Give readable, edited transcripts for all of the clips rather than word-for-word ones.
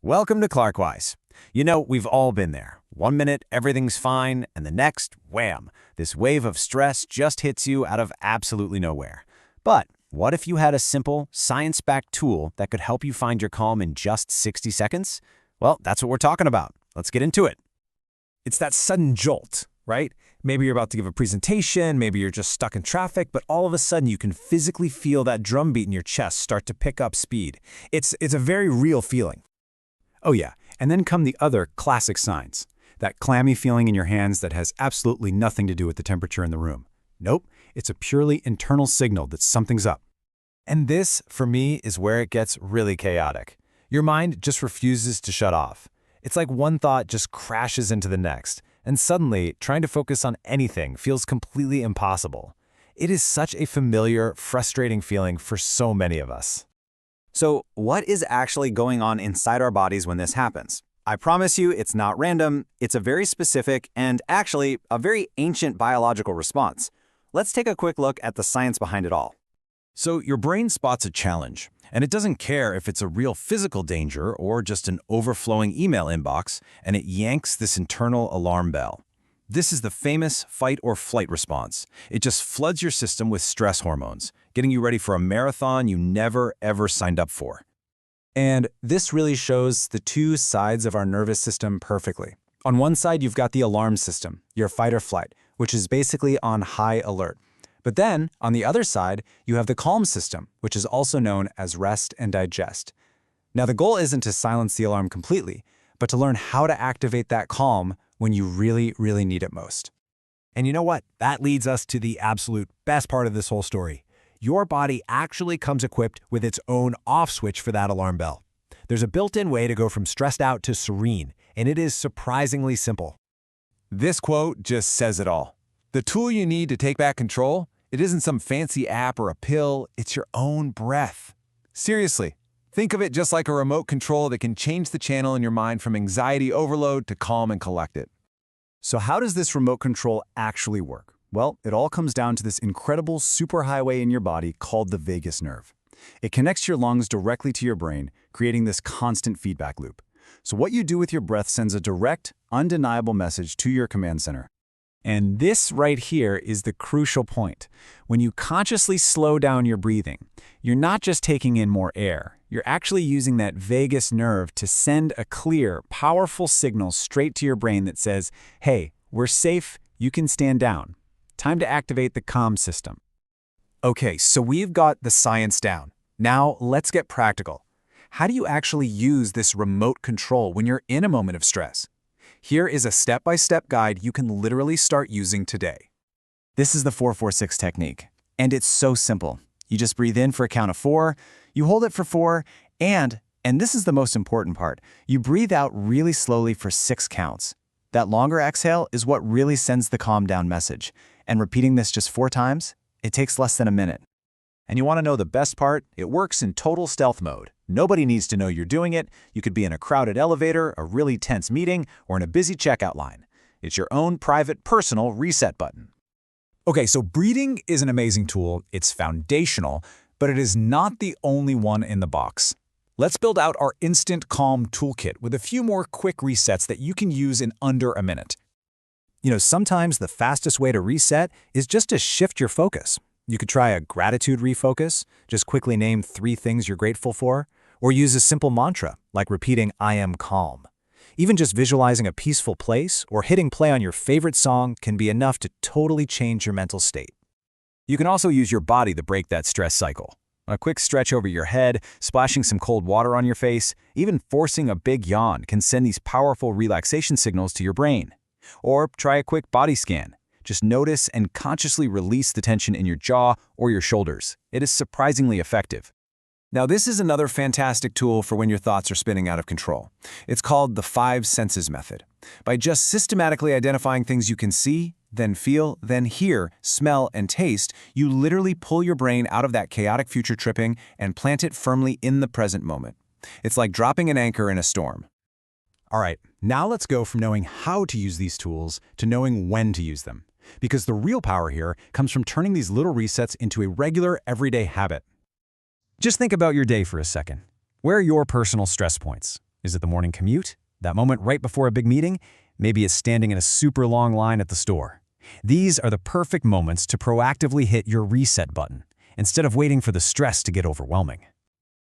Welcome to Clarkwize. You know, we've all been there. 1 minute, everything's fine, and the next, wham, this wave of stress just hits you out of absolutely nowhere. But what if you had a simple, science-backed tool that could help you find your calm in just 60 seconds? Well, that's what we're talking about. Let's get into it. It's that sudden jolt, right? Maybe you're about to give a presentation, maybe you're just stuck in traffic, but all of a sudden you can physically feel that drumbeat in your chest start to pick up speed. It's a very real feeling. Oh yeah, and then come the other classic signs. That clammy feeling in your hands that has absolutely nothing to do with the temperature in the room. Nope, it's a purely internal signal that something's up. And this, for me, is where it gets really chaotic. Your mind just refuses to shut off. It's like one thought just crashes into the next, and suddenly, trying to focus on anything feels completely impossible. It is such a familiar, frustrating feeling for so many of us. So, what is actually going on inside our bodies when this happens? I promise you it's not random, it's a very specific and actually a very ancient biological response. Let's take a quick look at the science behind it all. So your brain spots a challenge, and it doesn't care if it's a real physical danger or just an overflowing email inbox, and it yanks this internal alarm bell. This is the famous fight or flight response. It just floods your system with stress hormones, getting you ready for a marathon you never, ever signed up for. And this really shows the two sides of our nervous system perfectly. On one side, you've got the alarm system, your fight or flight, which is basically on high alert. But then, on the other side, you have the calm system, which is also known as rest and digest. Now, the goal isn't to silence the alarm completely, but to learn how to activate that calm when you really, really need it most. And you know what? That leads us to the absolute best part of this whole story. Your body actually comes equipped with its own off switch for that alarm bell. There's a built-in way to go from stressed out to serene, and it is surprisingly simple. This quote just says it all. The tool you need to take back control, it isn't some fancy app or a pill, it's your own breath. Seriously, think of it just like a remote control that can change the channel in your mind from anxiety overload to calm and collected. So how does this remote control actually work? Well, it all comes down to this incredible superhighway in your body called the vagus nerve. It connects your lungs directly to your brain, creating this constant feedback loop. So what you do with your breath sends a direct, undeniable message to your command center. And this right here is the crucial point. When you consciously slow down your breathing, you're not just taking in more air. You're actually using that vagus nerve to send a clear, powerful signal straight to your brain that says, hey, we're safe, you can stand down. Time to activate the calm system. Okay, so we've got the science down. Now let's get practical. How do you actually use this remote control when you're in a moment of stress? Here is a step-by-step guide you can literally start using today. This is the 4-4-6 technique, and it's so simple. You just breathe in for a count of 4, you hold it for 4, and this is the most important part, you breathe out really slowly for 6 counts. That longer exhale is what really sends the calm down message, and repeating this just 4 times, it takes less than a minute. And you want to know the best part? It works in total stealth mode. Nobody needs to know you're doing it. You could be in a crowded elevator, a really tense meeting, or in a busy checkout line. It's your own private, personal reset button. Okay, so breathing is an amazing tool. It's foundational, but it is not the only one in the box. Let's build out our instant calm toolkit with a few more quick resets that you can use in under a minute. You know, sometimes the fastest way to reset is just to shift your focus. You could try a gratitude refocus, just quickly name 3 things you're grateful for, or use a simple mantra, like repeating, I am calm. Even just visualizing a peaceful place or hitting play on your favorite song can be enough to totally change your mental state. You can also use your body to break that stress cycle. A quick stretch over your head, splashing some cold water on your face, even forcing a big yawn can send these powerful relaxation signals to your brain. Or try a quick body scan. Just notice and consciously release the tension in your jaw or your shoulders. It is surprisingly effective. Now, this is another fantastic tool for when your thoughts are spinning out of control. It's called the 5 senses method. By just systematically identifying things you can see, then feel, then hear, smell, and taste, you literally pull your brain out of that chaotic future tripping and plant it firmly in the present moment. It's like dropping an anchor in a storm. All right, now let's go from knowing how to use these tools to knowing when to use them. Because the real power here comes from turning these little resets into a regular, everyday habit. Just think about your day for a second. Where are your personal stress points? Is it the morning commute? That moment right before a big meeting? Maybe it's standing in a super long line at the store. These are the perfect moments to proactively hit your reset button, instead of waiting for the stress to get overwhelming.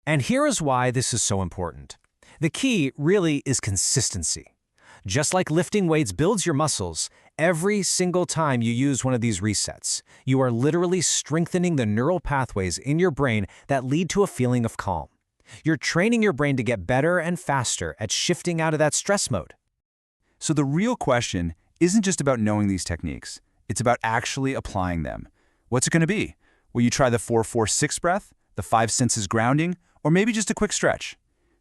And here is why this is so important. The key really is consistency. Just like lifting weights builds your muscles, every single time you use one of these resets, you are literally strengthening the neural pathways in your brain that lead to a feeling of calm. You're training your brain to get better and faster at shifting out of that stress mode. So the real question isn't just about knowing these techniques. It's about actually applying them. What's it going to be? Will you try the 4-4-6 breath, the 5 senses grounding, or maybe just a quick stretch?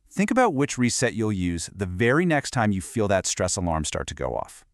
Think about which reset you'll use the very next time you feel that stress alarm start to go off.